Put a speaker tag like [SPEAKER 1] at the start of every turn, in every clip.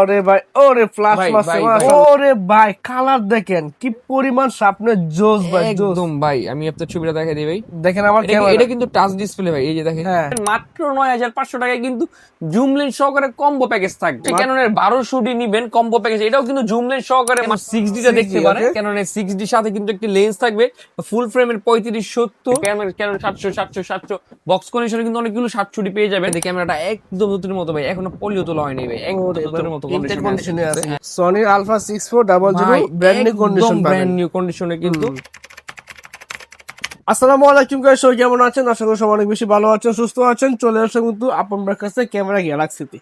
[SPEAKER 1] ওরে ভাই, ওরে ফ্ল্যাশ
[SPEAKER 2] ভাই,
[SPEAKER 1] মারছে
[SPEAKER 2] ভাই,
[SPEAKER 1] মাশাআল্লাহ। ওরে ভাই, কালার দেখেন কি পরিমাণ সামনে জোস ভাই, জোস।
[SPEAKER 2] একদম ভাই, আমি আপনার ছবিটা দেখাই দিই ভাই।
[SPEAKER 1] দেখেন আমার
[SPEAKER 2] এটা
[SPEAKER 1] ক্যামেরা।
[SPEAKER 2] এটা কিন্তু টাচ ডিসপ্লে ভাই, এই যে দেখেন
[SPEAKER 1] হ্যাঁ।
[SPEAKER 2] মাত্র 9500 টাকায় কিন্তু জুম লেন্স সহকারে কম্বো প্যাকেজ থাকবে। ক্যাননের 1200 নিবেন কম্বো প্যাকেজ, এটাও কিন্তু জুম লেন্স সহকারে 6D টা দেখতে
[SPEAKER 1] 6D,
[SPEAKER 2] পারেন।
[SPEAKER 1] okay?
[SPEAKER 2] ক্যাননের 6D সাথে কিন্তু একটি লেন্স থাকবে, ফুল ফ্রেমের 3570, ক্যানন 700 বক্স কন্ডিশনে কিন্তু অনেকগুলো 700 পেয়ে যাবেন। এই ক্যামেরাটা একদম নতুনের মতো ভাই, এখনো পলিও তোলা হয়নি ভাই, একদম নতুনের মতো
[SPEAKER 1] কন্ডিশনে আছে। Sony alpha 6400 brand new condition পাবেন।
[SPEAKER 2] ব্র্যান্ড নিউ কন্ডিশনে কিন্তু।
[SPEAKER 1] আসসালামু আলাইকুম গাইস, সবাই কেমন আছেন? আশা করি সবাই অনেক বেশি ভালো আছেন, সুস্থ আছেন। চলে আসছে কিন্তু আপন ভাইয়ের কাছে ক্যামেরা গ্যালাক্সিতে।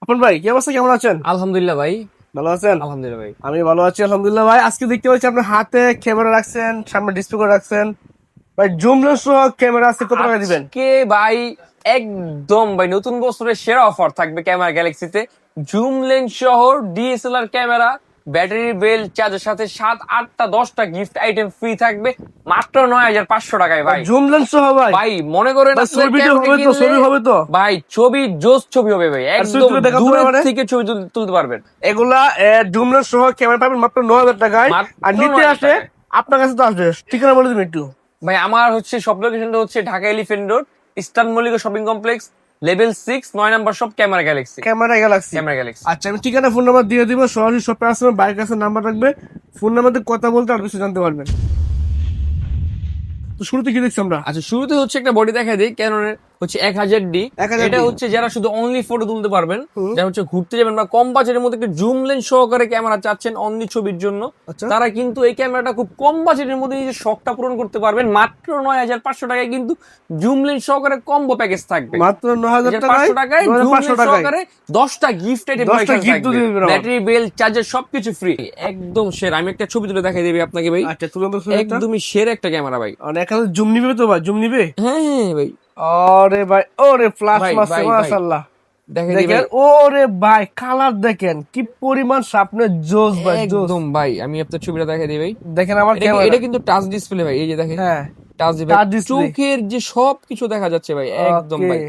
[SPEAKER 1] আপন ভাই কি অবস্থা, কেমন আছেন?
[SPEAKER 2] আলহামদুলিল্লাহ ভাই,
[SPEAKER 1] ভালো আছেন?
[SPEAKER 2] আলহামদুলিল্লাহ ভাই।
[SPEAKER 1] আমি ভালো আছি আলহামদুলিল্লাহ ভাই। আজকে দেখতে পাচ্ছি আপনার হাতে ক্যামেরা রাখছেন, সামনে ডিসপ্লে করে রাখছেন ভাই। জুম লেন্স সহ ক্যামেরা আছে, কত টাকা দিবেন?
[SPEAKER 2] আজকে ভাই একদম ভাই নতুন বছরের সেরা অফার থাকবে ক্যামেরা গ্যালাক্সিতে। জুম লেন্স সহ ডিএসএলআর ক্যামেরা, ব্যাটারি বেল, চার্জের সাথে 7, 8টা 10টা গিফট আইটেম ফ্রি থাকবে মাত্র 9500 টাকায় ভাই।
[SPEAKER 1] জুম লেন্স সহ ভাই?
[SPEAKER 2] ভাই মনে করেন
[SPEAKER 1] ভাই,
[SPEAKER 2] আসলে
[SPEAKER 1] ছবি তো
[SPEAKER 2] ক্যামেরা
[SPEAKER 1] হবে তো,
[SPEAKER 2] কিনলে-
[SPEAKER 1] ছবি হবে তো?
[SPEAKER 2] ভাই ছবি জোস ছবি হবে ভাই, একদম
[SPEAKER 1] ছবি তুলে দেখাতে
[SPEAKER 2] দূর
[SPEAKER 1] পারবে?
[SPEAKER 2] থেকে ছবি তুলতে পারবেন।
[SPEAKER 1] এগুলা জুম লেন্স সহ ক্যামেরা পাবেন মাত্র 9000 টাকায়।
[SPEAKER 2] মাত্র
[SPEAKER 1] আর নিতে
[SPEAKER 2] 9000
[SPEAKER 1] আসে
[SPEAKER 2] টাকায়।
[SPEAKER 1] আপনার কাছে তো আসবে, ঠিকানা বলে দিবেন একটু।
[SPEAKER 2] ভাই আমার হচ্ছে সব লোকেশনটা হচ্ছে Dhaka elephant road, eastern Mallika shopping complex, level 6, 9 number shop, camera Galaxy.
[SPEAKER 1] Camera Galaxy.
[SPEAKER 2] Camera Galaxy.
[SPEAKER 1] আচ্ছা, আমি ঠিকানা ফোন নাম্বার দিয়ে দিব। সরাসরি শপে আসবেন, বাইরের কাছে নাম্বার রাখবে, ফোন নাম্বার দিয়ে কথা বলতে আর কিছু জানতে পারবেন। তো শুরুতে কি দেখছি আমরা?
[SPEAKER 2] আচ্ছা শুরুতে হচ্ছে একটা বডি দেখা দিই, ক্যাননের হচ্ছে 1000D।
[SPEAKER 1] 1000D
[SPEAKER 2] এটা হচ্ছে যারা শুধু অনলি ফটো তুলতে পারবেন,
[SPEAKER 1] হুম।
[SPEAKER 2] যারা হচ্ছে ঘুরতে যাবেন বা কম বাজেটের মধ্যে একটা জুম লেন্স সহকারে ক্যামেরা চাচ্ছেন অনলি ছবির জন্য,
[SPEAKER 1] আচ্ছা।
[SPEAKER 2] তারা কিন্তু এই ক্যামেরাটা খুব কম বাজেটের মধ্যে নিজের শখটা পূরণ করতে পারবেন। মাত্র 9500 টাকায় কিন্তু জুম লেন্স সহকারে কম্বো প্যাকেজ থাকবে।
[SPEAKER 1] মাত্র 9000 টাকায়
[SPEAKER 2] 500 টাকায় জুম
[SPEAKER 1] 9500
[SPEAKER 2] লেন্স
[SPEAKER 1] টাকায়
[SPEAKER 2] সহকারে 10টা গিফট আইটেম
[SPEAKER 1] 10টা gift দিয়ে দিবেন আমার।
[SPEAKER 2] ব্যাটারি বেল, চার্জার সবকিছু ফ্রি, একদম সেরা। আমি একটা ছবি তুলে দেখাই দেবো আপনাকে ভাই,
[SPEAKER 1] আচ্ছা, তুলে তো শুনে একটা।
[SPEAKER 2] একদমই সেরা একটা ক্যামেরা ভাই।
[SPEAKER 1] অনেক জুম নিবে তো ভাই, জুম নিবে?
[SPEAKER 2] হ্যাঁ হ্যাঁ ভাই,
[SPEAKER 1] আরে ভাই, ওরে ফ্ল্যাশ
[SPEAKER 2] ভাই,
[SPEAKER 1] মারছে
[SPEAKER 2] ভাই, ভাই।
[SPEAKER 1] মাশাআল্লাহ।
[SPEAKER 2] দেখাই দিই
[SPEAKER 1] দেখেন,
[SPEAKER 2] ভাই।
[SPEAKER 1] ওরে ভাই, কালার দেখেন কি পরিমাণ সামনে জোস ভাই, জোস।
[SPEAKER 2] একদম ভাই, আমি আপনার ছবিটা দেখাই দিই ভাই।
[SPEAKER 1] দেখেন আমার
[SPEAKER 2] এটা
[SPEAKER 1] ক্যামেরা।
[SPEAKER 2] এটা কিন্তু টাচ ডিসপ্লে ভাই, এই যে দেখেন
[SPEAKER 1] হ্যাঁ,
[SPEAKER 2] টাচ
[SPEAKER 1] touch display।
[SPEAKER 2] চোখের যে সবকিছু দেখা যাচ্ছে ভাই, একদম
[SPEAKER 1] ওকে,
[SPEAKER 2] ভাই।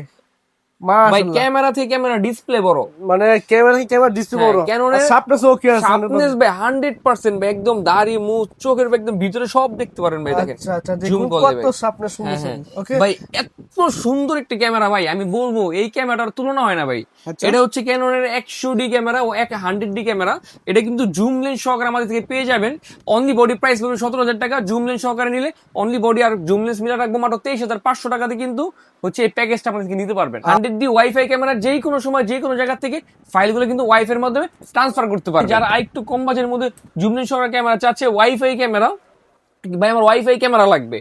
[SPEAKER 2] ভাই
[SPEAKER 1] মাশাআল্লাহ।
[SPEAKER 2] ক্যামেরা থেকে ক্যামেরা ডিসপ্লে বড়,
[SPEAKER 1] মানে ক্যামেরা ডিসপ্লে
[SPEAKER 2] হ্যাঁ,
[SPEAKER 1] বড়,
[SPEAKER 2] ক্যাননের
[SPEAKER 1] সাপনেস ওকে আছে।
[SPEAKER 2] শার্পনেস ভাই 100% ভাই, একদম দাড়ি মুখ চোখের একদম ভিতরে সব দেখতে পারেন ভাই। দেখেন
[SPEAKER 1] আচ্ছা আচ্ছা,
[SPEAKER 2] জুম
[SPEAKER 1] দেখুন
[SPEAKER 2] করলে
[SPEAKER 1] কত
[SPEAKER 2] ভাই।
[SPEAKER 1] সাপনেস
[SPEAKER 2] হ্যাঁ,
[SPEAKER 1] সুন্দর।
[SPEAKER 2] হ্যাঁ।
[SPEAKER 1] ওকে
[SPEAKER 2] ভাই এত সুন্দর একটা ক্যামেরা ভাই, আমি বলবো এই ক্যামেরাটার তুলনা হয় না ভাই।
[SPEAKER 1] আচ্ছা।
[SPEAKER 2] এটা হচ্ছে ক্যাননের 100D ক্যামেরা ও 100D ক্যামেরা। এটা কিন্তু জুম লেন্স সহকারে আমাদের থেকে পেয়ে যাবেন। অনলি বডি প্রাইস পড়বে 17000 টাকা। জুম লেন্স সহকারে নিলে অনলি বডি আর জুম লেন্স মিলে রাখবো মাত্র 23500 টাকাতে কিন্তু হচ্ছে এই প্যাকেজটা আপনাদের থেকে নিতে পারবেন। 100D ওয়াইফাই ক্যামেরা, যেই কোনো সময় যে কোনো জায়গা থেকে ফাইলগুলো কিন্তু ওয়াইফাই এর মাধ্যমে ট্রান্সফার করতে পারবেন। যারা আরেকটু কম বাজেটের মধ্যে জুম লেন্স সহকারে ক্যামেরা চাচ্ছে, ওয়াইফাই ক্যামেরা, ভাই আমার ওয়াইফাই ক্যামেরা লাগবে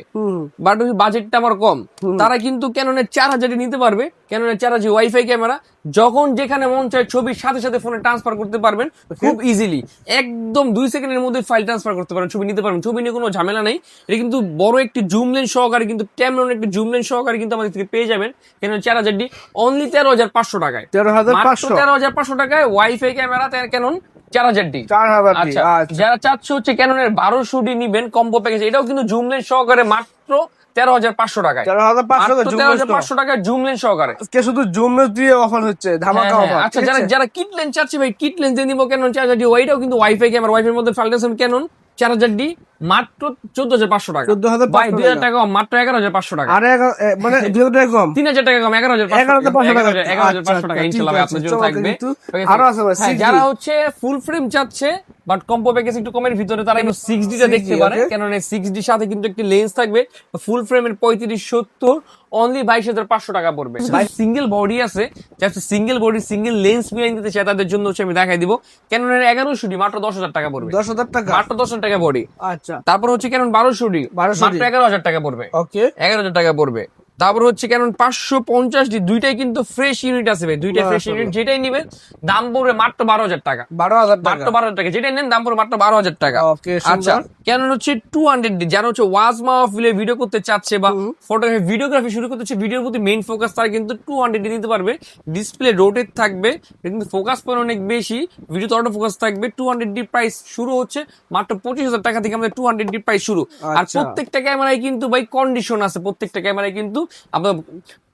[SPEAKER 2] বাট বাজেটটা আমার কম, তারা কিন্তু ক্যাননের 4000 নিতে পারবে। ক্যাননের 4000 ওয়াইফাই ক্যামেরা, যখন যেখানে মন চায় ছবির সাথে সাথে ফোনে ট্রান্সফার করতে পারবেন খুব ইজিলি। একদম 2 সেকেন্ডের মধ্যে ফাইল ট্রান্সফার করতে পারবেন, ছবি নিতে পারবেন, ছবি নিয়ে কোনো ঝামেলা নেই। এটা কিন্তু বড় একটি জুম লেন্স সহকারে কিন্তু ক্যামেরনের একটি জুম লেন্স সহকারে কিন্তু আমাদের থেকে পেয়ে যাবেন ক্যানন 4000D অনলি 13500 টাকায়।
[SPEAKER 1] 13500
[SPEAKER 2] 13500 টাকায় ওয়াইফাই ক্যামেরা ক্যানন 4000D।
[SPEAKER 1] 4000।
[SPEAKER 2] আচ্ছা, যারা চাচ্ছে হচ্ছে ক্যাননের 1200D নিবেন কম্বো প্যাকেজ, এটাও কিন্তু জুম লেন্স সহকারে মাত্র 13500 টাকায়। 13500 টাকায় জুম লেন্স সহকারে।
[SPEAKER 1] আজকে শুধু জুম লেন্স দিয়ে অফার হচ্ছে, ধামাকা
[SPEAKER 2] হ্যাঁ,
[SPEAKER 1] অফার।
[SPEAKER 2] আচ্ছা যারা কিট লেন্স চাচ্ছে ভাই, কিট লেন্স দিয়ে নিবো ক্যানন 4000D, ওইটাও কিন্তু ওয়াইফাই ক্যামেরা, ওয়াইফাই এর মধ্যে ফাইল ট্রান্সফার ক্যানন 4000D মাত্র 14500 টাকা।
[SPEAKER 1] 14500
[SPEAKER 2] ভাই 2000 টাকা কম, মাত্র 11500 টাকা।
[SPEAKER 1] আরে মানে 2000 টাকা কম,
[SPEAKER 2] 3000 টাকা কম, 11500 টাকা। 11500 টাকা ইনশাআল্লাহ ভাই আপনার জন্য থাকবে।
[SPEAKER 1] আরো আছে ভাই,
[SPEAKER 2] হ্যাঁ,
[SPEAKER 1] 6D।
[SPEAKER 2] যারা হচ্ছে ফুল ফ্রেম চাচ্ছে বাট কম্বো প্যাকেজ একটু কমের ভিতরে, তারা কিন্তু 6D টা দেখতে
[SPEAKER 1] 6D,
[SPEAKER 2] পারে।
[SPEAKER 1] okay?
[SPEAKER 2] কারণ এই 6D সাথে কিন্তু একটি লেন্স থাকবে, ফুল ফ্রেমের 3570 অনলি 22500 টাকা পড়বে। ভাই সিঙ্গেল বডি আছে, just single body single lens মিলাই নিতে চায় তাদের জন্য হচ্ছে আমি দেখাই দিব ক্যাননের 1100D মাত্র 10000 টাকা পড়বে।
[SPEAKER 1] 10000 টাকা
[SPEAKER 2] মাত্র 10000 টাকা বডি।
[SPEAKER 1] আচ্ছা,
[SPEAKER 2] তারপর হচ্ছে ক্যানন 1200D
[SPEAKER 1] 1200D
[SPEAKER 2] মাত্র 11000 টাকা পড়বে।
[SPEAKER 1] ওকে
[SPEAKER 2] 11000 টাকা পড়বে। তারপর হচ্ছে ক্যানন 550D, দুইটাই কিন্তু ফ্রেশ ইউনিট আছে ভাই, দুইটা ফ্রেশ ইউনিট। যেটাই নিবেন দাম পড়বে মাত্র 12000 টাকা।
[SPEAKER 1] 12000 টাকা
[SPEAKER 2] মাত্র 12000 টাকা, যেটাই নেন দাম পড়বে মাত্র 12000 টাকা।
[SPEAKER 1] ওকে,
[SPEAKER 2] আচ্ছা,
[SPEAKER 1] সুন্দর।
[SPEAKER 2] ক্যানন হচ্ছে 200D, যারা হচ্ছে ওয়াজ মাহফিলে ভিডিও করতে চাচ্ছে বা ফটোগ্রাফি ভিডিওগ্রাফি শুরু করতে চাচ্ছে, ভিডিওর প্রতি মেইন ফোকাস, তারা কিন্তু 200D নিতে পারবে। ডিসপ্লে রোটেট থাকবে, কিন্তু ফোকাস পয়েন্ট অনেক বেশি, ভিডিওতে অটো ফোকাস থাকবে। 200D প্রাইস শুরু হচ্ছে মাত্র 25000 টাকা থেকে আমাদের 200D প্রাইস শুরু। আর
[SPEAKER 1] আচ্ছা।
[SPEAKER 2] প্রত্যেকটা ক্যামেরায় কিন্তু ভাই কন্ডিশন আছে, প্রত্যেকটা ক্যামেরায় কিন্তু আপনার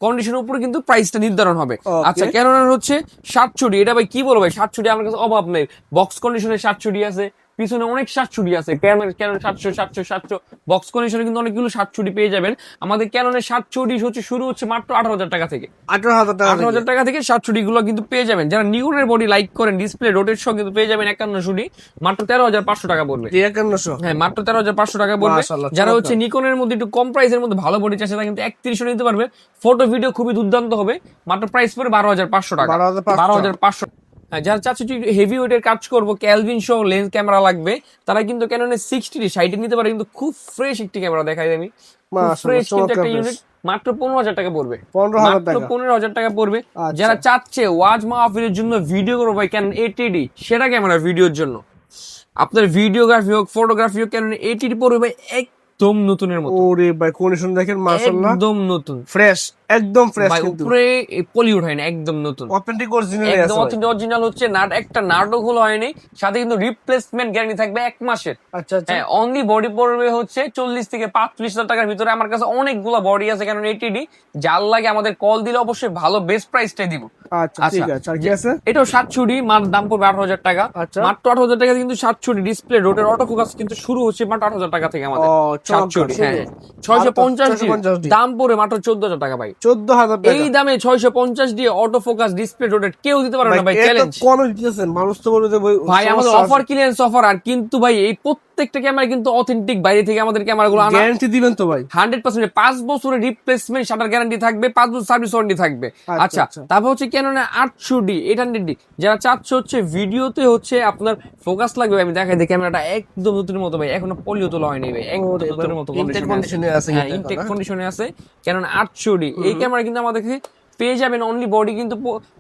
[SPEAKER 2] কন্ডিশনের উপরে কিন্তু প্রাইসটা নির্ধারণ হবে।
[SPEAKER 1] Okay.
[SPEAKER 2] আচ্ছা ক্যানোনের হচ্ছে 700D, এটা ভাই কি বলবো ভাই, 700D আমার কাছে অভাব নেই। বক্স কন্ডিশনের 700D আছে, পিছনে অনেক 700D আছে, ক্যানোন 700 বক্স কন্ডিশনে কিন্তু অনেকগুলো 700D পেয়ে যাবেন। আমাদের ক্যানোনের 700D হচ্ছে শুরু হচ্ছে মাত্র 18,000 টাকা থেকে।
[SPEAKER 1] 18,000 টাকা
[SPEAKER 2] 18,000 টাকা থেকে 700D গুলো কিন্তু পেয়ে যাবেন। যারা নিকনের বডি লাইক করেন, ডিসপ্লে রোটেট সহ কিন্তু পেয়ে যাবেন 5100D মাত্র 13,500 টাকা পড়বে।
[SPEAKER 1] 5100
[SPEAKER 2] হ্যাঁ মাত্র 13,500 টাকা পড়বে।
[SPEAKER 1] মাশাআল্লাহ,
[SPEAKER 2] যারা
[SPEAKER 1] চমৎকার।
[SPEAKER 2] হচ্ছে নিকনের মধ্যে একটু কম প্রাইসের মধ্যে ভালো বডি চাচ্ছে তারা কিন্তু 3100 নিতে পারবে। ফটো ভিডিও খুবই দুর্দান্ত হবে, মাত্র প্রাইস পড়বে 12,500 টাকা।
[SPEAKER 1] 12,500
[SPEAKER 2] 12,500। হ্যাঁ, যারা চাচ্ছে একটু হেভি ওয়েটের কাজ করবো, ক্যালভিন সহ লেন্স ক্যামেরা লাগবে, তারা কিন্তু ক্যাননের 60 নিতে পারে। কিন্তু খুব ফ্রেশ একটি ক্যামেরা দেখাই আমি,
[SPEAKER 1] মাশাআল্লাহ,
[SPEAKER 2] ফ্রেশ কিন্তু একটা
[SPEAKER 1] চমৎকার
[SPEAKER 2] ইউনিট, মাত্র 15,000 টাকা পড়বে।
[SPEAKER 1] 15,000
[SPEAKER 2] মাত্র
[SPEAKER 1] টাকা
[SPEAKER 2] 15,000 টাকা পড়বে।
[SPEAKER 1] আচ্ছা।
[SPEAKER 2] যারা চাচ্ছে ওয়াজ মাহফিলের জন্য ভিডিও করবো ভাই ক্যানন 80D, সেটা ক্যামেরা ভিডিওর জন্য আপনার ভিডিওগ্রাফি হোক ফটোগ্রাফি হোক ক্যানন 80D পড়বে ভাই একদম নতুনের মতো।
[SPEAKER 1] ওরে ভাই কন্ডিশন দেখেন মাশাআল্লাহ,
[SPEAKER 2] একদম নতুন
[SPEAKER 1] ফ্রেশ, একদম ফ্রেশ
[SPEAKER 2] ভাই,
[SPEAKER 1] কিন্তু
[SPEAKER 2] উপরে পলি উঠায় না, একদম নতুন,
[SPEAKER 1] অথেন্টিক অরিজিনাল
[SPEAKER 2] একদম
[SPEAKER 1] আছে।
[SPEAKER 2] অরিজিনাল হচ্ছে। নাট একটা নাটক হলো হয়নি, সাথে কিন্তু রিপ্লেসমেন্ট গ্যারান্টি থাকবে 1 মাসের।
[SPEAKER 1] আচ্ছা আচ্ছা
[SPEAKER 2] হ্যাঁ, অনলি বডি পড়বে হচ্ছে 40 থেকে 45,000 টাকার ভিতরে। আমার কাছে অনেকগুলো বডি আছে কারণ 80D, যার লাগে আমাদের কল দিলে অবশ্যই ভালো বেস্ট প্রাইসটাই দিব।
[SPEAKER 1] আচ্ছা ঠিক আছে। আর কি আছে?
[SPEAKER 2] এটাও 700D, মার দাম পড়বে 18,000 টাকা।
[SPEAKER 1] আচ্ছা।
[SPEAKER 2] মাত্র 18,000 টাকা কিন্তু 700D ডিসপ্লে রোটের অটো ফোকাস কিন্তু শুরু হচ্ছে মাত্র 18,000 টাকা থেকে আমাদের।
[SPEAKER 1] ও, চমৎকার,
[SPEAKER 2] 700D, হ্যাঁ। 650D দাম পড়ে মাত্র 14,000 টাকা ভাই।
[SPEAKER 1] 14,000 টাকা
[SPEAKER 2] এই দামে 650 দিয়ে অটো ফোকাস ডিসপ্লে রোটেট কেউ দিতে পারবে না ভাই,
[SPEAKER 1] এত
[SPEAKER 2] চ্যালেঞ্জ।
[SPEAKER 1] কমে দিতেছেন, মানুষ তো বলবে যে
[SPEAKER 2] ভাই আমাদের
[SPEAKER 1] সমস্যা
[SPEAKER 2] অফার ক্লিয়ারেন্স অফার। আর কিন্তু ভাই এই প্রত্যেকটা ক্যামেরা কিন্তু অথেন্টিক, বাইরে থেকে আমাদের ক্যামেরাগুলো আনা।
[SPEAKER 1] গ্যারান্টি দিবেন তো ভাই?
[SPEAKER 2] 100% 5 বছরের রিপ্লেসমেন্ট শাটার গ্যারান্টি থাকবে, 5 বছর সার্ভিস ওয়ারেন্টি থাকবে।
[SPEAKER 1] আচ্ছা,
[SPEAKER 2] আচ্ছা,
[SPEAKER 1] আচ্ছা।
[SPEAKER 2] তারপর হচ্ছে ক্যাননের 800D 800D, যারা চাচ্ছে হচ্ছে ভিডিওতে হচ্ছে আপনার ফোকাস লাগবে, আমি দেখাই দিই ক্যামেরাটা একদম নতুনের মতো ভাই, এখনো পলিও তোলা হয়নি ভাই, একদম
[SPEAKER 1] ওরে
[SPEAKER 2] নতুনের মতো
[SPEAKER 1] ইনটেক
[SPEAKER 2] কন্ডিশনে
[SPEAKER 1] কন্ডিশনে আছে
[SPEAKER 2] হ্যাঁ,
[SPEAKER 1] কিন্তু
[SPEAKER 2] ইনটেক
[SPEAKER 1] এখন,
[SPEAKER 2] কন্ডিশনে আছে। ক্যানন 800D এই ক্যামেরা কিন্তু আমাদেরকে পেয়ে যাবেন অনলি বডি কিন্তু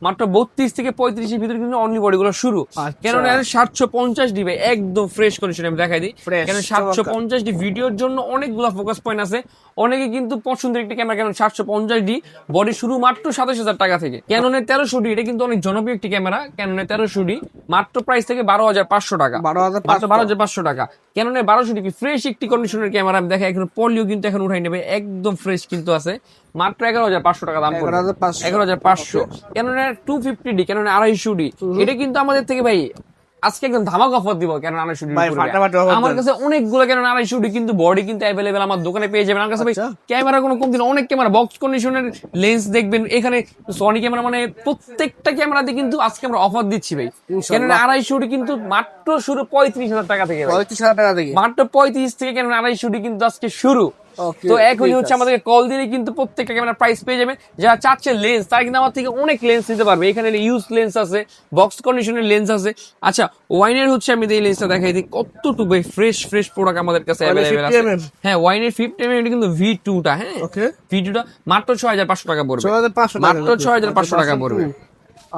[SPEAKER 2] মাত্র 32 থেকে 35 এর ভিতরে কিন্তু অনলি বডি গুলো শুরু।
[SPEAKER 1] আচ্ছা।
[SPEAKER 2] কেন 750D ভাই একদম ফ্রেশ কন্ডিশনে আমি দেখাই দিই।
[SPEAKER 1] Fresh,
[SPEAKER 2] কেন 750D ভিডিওর জন্য অনেকগুলো ফোকাস পয়েন্ট আছে। অনেকে কিন্তু পছন্দের একটি ক্যামেরা কেন 750D, বডি শুরু মাত্র 27,000 টাকা থেকে। ক্যাননের 1300D, এটা কিন্তু অনেক জনপ্রিয় একটি ক্যামেরা। ক্যাননের 1300D মাত্র প্রাইস থেকে 12,500 টাকা,
[SPEAKER 1] 12,500
[SPEAKER 2] মাত্র 12,500 টাকা। ক্যাননের 1200D কি ফ্রেশ একটি কন্ডিশনের ক্যামেরা, আমি দেখাই এখন পলিও কিন্তু এখন উঠাই নেবে, একদম ফ্রেশ কিন্তু আছে, মাত্র 11,500 টাকা দাম পড়বে।
[SPEAKER 1] 11,500
[SPEAKER 2] 11,500। ক্যাননের 250D, ক্যাননের 250D, এটা কিন্তু আমাদের থেকে ভাই আজকে একদম ধামাকা অফার দিব। ক্যানন 250D
[SPEAKER 1] ভাই, ফাটাফাটি offer
[SPEAKER 2] আমার
[SPEAKER 1] দেন।
[SPEAKER 2] কাছে অনেকগুলো ক্যানন 250D কিন্তু বডি কিন্তু অ্যাভেলেবেল আমার দোকানে পেয়ে যাবেন। আমার কাছে ভাই
[SPEAKER 1] আচ্ছা।
[SPEAKER 2] ক্যামেরা কোনো কমতি না, অনেক ক্যামেরা বক্স কন্ডিশনের লেন্স দেখবেন এখানে। সনি ক্যামেরা মানে প্রত্যেকটা ক্যামেরাতে কিন্তু আজকে আমরা অফার দিচ্ছি ভাই। ক্যানন 250D কিন্তু মাত্র শুরু 35,000 টাকা থেকে ভাই,
[SPEAKER 1] 35,000 টাকা থেকে
[SPEAKER 2] মাত্র 35 থেকে ক্যানন 250D কিন্তু আজকে শুরু।
[SPEAKER 1] Okay,
[SPEAKER 2] তো এখনই
[SPEAKER 1] ঠিক
[SPEAKER 2] হচ্ছে
[SPEAKER 1] আছে।
[SPEAKER 2] আমাদেরকে কল দিলে কিন্তু প্রত্যেকটা ক্যামেরা প্রাইস পেয়ে যাবে। যারা চাচ্ছে লেন্স, তারা কিন্তু আমার থেকে অনেক লেন্স নিতে পারবে। এখানে ইউজ লেন্স আছে, বক্স কন্ডিশনের লেন্স আছে। আচ্ছা, ওয়াইনের হচ্ছে আমি এই লেন্সটা দেখাই দিই কতটুকু ভাই ফ্রেশ প্রোডাক্ট আমাদের কাছে অ্যাভেলেবেল আছে।
[SPEAKER 1] 50mm
[SPEAKER 2] হ্যাঁ, ওয়াইনের 50mm, এটা কিন্তু V2টা। হ্যাঁ,
[SPEAKER 1] Okay.
[SPEAKER 2] V2টা মাত্র 6,500 টাকা পড়বে,
[SPEAKER 1] 6,500
[SPEAKER 2] মাত্র 6,500 টাকা পড়বে।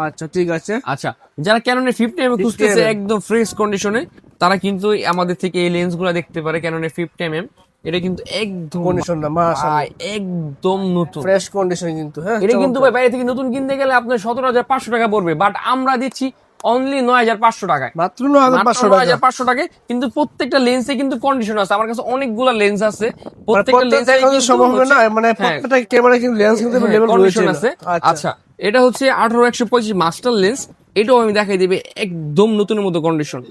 [SPEAKER 1] আচ্ছা ঠিক আছে।
[SPEAKER 2] আচ্ছা, যারা ক্যাননের 50mm খুঁজতেছে একদম ফ্রেশ কন্ডিশনে, তারা কিন্তু আমাদের থেকে এই লেন্স গুলা দেখতে পারে। ক্যাননের 50mm, এটা কিন্তু একদম
[SPEAKER 1] কন্ডিশনটা মাশাআল্লাহ
[SPEAKER 2] ভাই একদম নতুন,
[SPEAKER 1] ফ্রেশ কন্ডিশন কিন্তু। হ্যাঁ,
[SPEAKER 2] এটা কিন্তু ভাই বাইরে থেকে নতুন কিনতে গেলে আপনার 17,500 টাকা পড়বে, বাট আমরা দিচ্ছি অনলি 9,500 টাকায়,
[SPEAKER 1] মাত্র 9,500 টাকা।
[SPEAKER 2] 9,500 টাকায়। কিন্তু প্রত্যেকটা লেন্সে কিন্তু কন্ডিশন আছে। আমার কাছে অনেকগুলো লেন্স আছে, প্রত্যেকটা
[SPEAKER 1] প্রত্যেকটা
[SPEAKER 2] লেন্সে
[SPEAKER 1] এখন সম্ভব হবে না, মানে প্রত্যেকটা ক্যামেরা কিন্তু লেন্স কিন্তু লেভেল
[SPEAKER 2] কন্ডিশন
[SPEAKER 1] রয়েছে।
[SPEAKER 2] আছে। আচ্ছা, এটা হচ্ছে 18-125 মাস্টার লেন্স, এটাও আমি দেখাই দিবে একদম নতুনের মতো কন্ডিশন,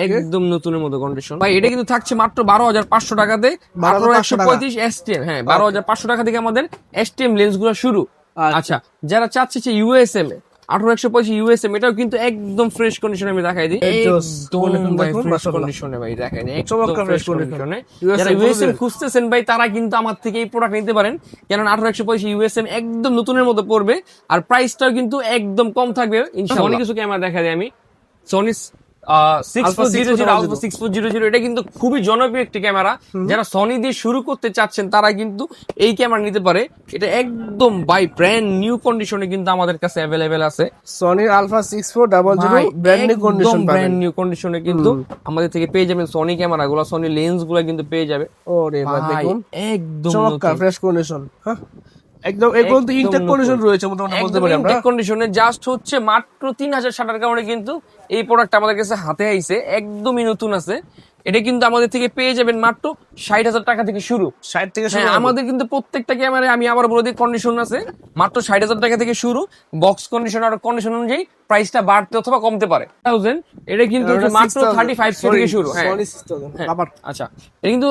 [SPEAKER 2] একদম নতুনের মতো কন্ডিশন ভাই। এটা কিন্তু থাকছে মাত্র 12,500 টাকাতে, 18-135 STM। হ্যাঁ, 12,500 টাকা থেকে আমাদের STM লেন্স গুলো শুরু। আচ্ছা, যারা চাচ্ছে যে USM 18-125 USM, এটাও কিন্তু একদম ফ্রেশ কন্ডিশনে আমি দেখাই দিই, একদম ভাই ফ্রেশ কন্ডিশনে ভাই দেখাই দিই, একদম ফ্রেশ কন্ডিশনে। যারা USM খুঁজতেছেন ভাই, তারা কিন্তু আমার থেকে এই প্রোডাক্ট নিতে পারেন। কারণ 18-125 USM একদম নতুনের মতো পড়বে, আর প্রাইসটাও কিন্তু একদম কম থাকবে ইনশাআল্লাহ। অনেক কিছু ক্যামেরা দেখা যায় আমি, সনি 6400 Alpha 6400, এটা কিন্তু খুবই জনপ্রিয় একটি ক্যামেরা। যারা সনি দিয়ে শুরু করতে চাচ্ছেন, তারা কিন্তু এই ক্যামেরা নিতে পারে। এটা একদম বাই ব্র্যান্ড নিউ কন্ডিশনে কিন্তু আমাদের কাছে অ্যাভেলেবেল আছে।
[SPEAKER 1] Sony alpha 6400 brand new condition পাবেন,
[SPEAKER 2] ব্র্যান্ড নিউ কন্ডিশনে কিন্তু আমাদের থেকে পেয়ে যাবেন। সনি ক্যামেরা গুলো, সনি লেন্স গুলো কিন্তু পেয়ে যাবে।
[SPEAKER 1] ওরে ভাই দেখুন
[SPEAKER 2] একদম
[SPEAKER 1] চমৎকার ফ্রেশ কন্ডিশন। হ্যাঁ, একদম এখন তো ইনটেক কন্ডিশন রয়েছে মোটামুটি বলতে পারি আমরা।
[SPEAKER 2] ইনটেক কন্ডিশনে জাস্ট হচ্ছে মাত্র 3,000 টাকার কারণে কিন্তু এই প্রোডাক্ট আমাদের কাছে হাতে আইছে, একদমই নতুন আছে। এটা কিন্তু আমাদের থেকে পেয়ে যাবেন মাত্র 60,000 টাকা থেকে শুরু।
[SPEAKER 1] 60 থেকে শুরু
[SPEAKER 2] হ্যাঁ,
[SPEAKER 1] হবে?
[SPEAKER 2] আমাদের কিন্তু প্রত্যেকটা ক্যামেরায় আমি আবার বলে দিই কন্ডিশন আছে, মাত্র 60,000 টাকা থেকে শুরু। বক্স কন্ডিশন আর কন্ডিশন অনুযায়ী প্রাইসটা বাড়তে অথবা কমতে পারে। 1000 এটা কিন্তু হচ্ছে মাত্র 35 থেকে শুরু। হ্যাঁ
[SPEAKER 1] সনি 6000
[SPEAKER 2] হ্যাঁ।
[SPEAKER 1] আবার
[SPEAKER 2] আচ্ছা, এটা কিন্তু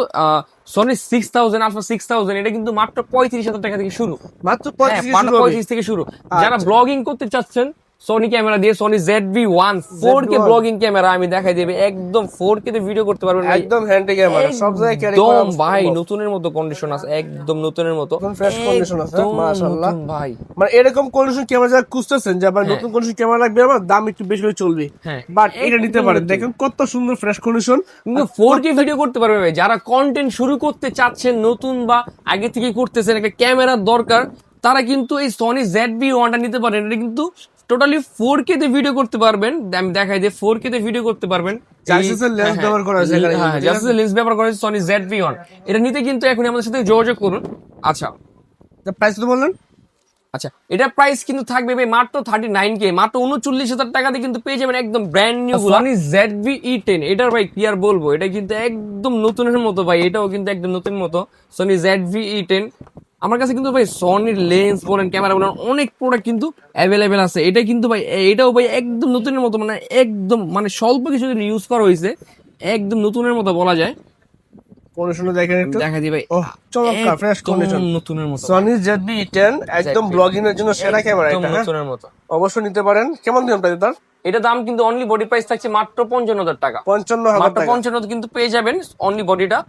[SPEAKER 2] সনি 6000 আলফা 6000 এটা কিন্তু মাত্র 35,000 টাকা থেকে শুরু।
[SPEAKER 1] মাত্র
[SPEAKER 2] হ্যাঁ,
[SPEAKER 1] 35
[SPEAKER 2] মাত্র
[SPEAKER 1] শুরু হবে।
[SPEAKER 2] 35 থেকে শুরু। যারা
[SPEAKER 1] আচ্ছা।
[SPEAKER 2] ব্লগিং করতে চাচ্ছেন সনি ক্যামেরা দিয়ে, Sony ZV-1 4K
[SPEAKER 1] ZV-1
[SPEAKER 2] blogging camera আমি দেখাই দেবে, একদম 4K তে ভিডিও করতে পারবেন ভাই।
[SPEAKER 1] একদম হ্যান্ডি ক্যামেরা, সব জায়গায় ক্যারি করা
[SPEAKER 2] একদম ভাই
[SPEAKER 1] সম্ভব।
[SPEAKER 2] নতুনের মতো কন্ডিশন আছে, একদম নতুনের মতো,
[SPEAKER 1] একদম fresh condition আছে,
[SPEAKER 2] একদম
[SPEAKER 1] মাশাআল্লাহ।
[SPEAKER 2] নতুন ভাই।
[SPEAKER 1] মানে এরকম কন্ডিশন ক্যামেরা যারা খুঁজতেছেন যে আবার
[SPEAKER 2] হ্যাঁ।
[SPEAKER 1] নতুন কন্ডিশন ক্যামেরা লাগবে, আমার দাম একটু বেশি হলে চলবে,
[SPEAKER 2] হ্যাঁ,
[SPEAKER 1] বাট এটা নিতে
[SPEAKER 2] একদম
[SPEAKER 1] পারেন।
[SPEAKER 2] নতুন।
[SPEAKER 1] দেখেন কত সুন্দর ফ্রেশ কন্ডিশন।
[SPEAKER 2] কিন্তু 4K ভিডিও করতে পারবে ভাই। যারা কন্টেন্ট শুরু করতে চাচ্ছেন নতুন বা আগে থেকে করতেছেন, একটা ক্যামেরার দরকার, তারা কিন্তু এই সনি ZV-1 টা নিতে পারেন। এটা কিন্তু টোটালি 4K তে ভিডিও করতে পারবেন। আমি দেখাই যে 4K তে ভিডিও করতে পারবেন।
[SPEAKER 1] জাস্টিসের লেন্স ব্যবহার করা হয়েছে এখানে,
[SPEAKER 2] হ্যাঁ,
[SPEAKER 1] ঠিক আছে?
[SPEAKER 2] জাস্টিসের লেন্স ব্যবহার করা হয়েছে সনি ZV-1। এটা নিতে কিন্তু এখনই আমাদের সাথে যোগাযোগ করুন। আচ্ছা
[SPEAKER 1] প্রাইস তো বললেন
[SPEAKER 2] আচ্ছা, এটা প্রাইস কিন্তু থাকবে ভাই মাত্র 39K, মাত্র 39,000 টাকাতে কিন্তু পেয়ে যাবেন একদম ব্র্যান্ড নিউ সনি ZV-E10। এটার ভাই কি আর বলবো, এটা কিন্তু একদম নতুনের মতো ভাই, এটাও কিন্তু একদম নতুন মতো সনি ZV-E10। আমার কাছে কিন্তু ভাই সনির লেন্স বলেন, ক্যামেরা বলেন, অনেক প্রোডাক্ট কিন্তু অ্যাভেলেবেল আছে। এটা কিন্তু ভাই, এটাও ভাই একদম নতুনের মতো, মানে একদম মানে স্বল্প কিছু ইউজ করা হয়েছে, একদম নতুনের মতো বলা যায়।
[SPEAKER 1] কন্ডিশন দেখেন একটু,
[SPEAKER 2] দেখা দিই ভাই,
[SPEAKER 1] ওহ চমৎকার ফ্রেশ
[SPEAKER 2] একদম
[SPEAKER 1] কন্ডিশন।
[SPEAKER 2] নতুনের মতো,
[SPEAKER 1] সনি ZV-E10 একদম ব্লগিং এর জন্য সেরা ক্যামেরা
[SPEAKER 2] একদম
[SPEAKER 1] এটা, হ্যাঁ?
[SPEAKER 2] নতুনের মতো।
[SPEAKER 1] অবশ্যই নিতে পারেন। কেমন দিন প্রাইস তার?
[SPEAKER 2] এটা দাম কিন্তু অনলি বডি প্রাইস থাকছে মাত্র 55,000 টাকা।
[SPEAKER 1] 55,000
[SPEAKER 2] মাত্র
[SPEAKER 1] টাকা।
[SPEAKER 2] 55 কিন্তু পেয়ে যাবেন অনলি বডিটা।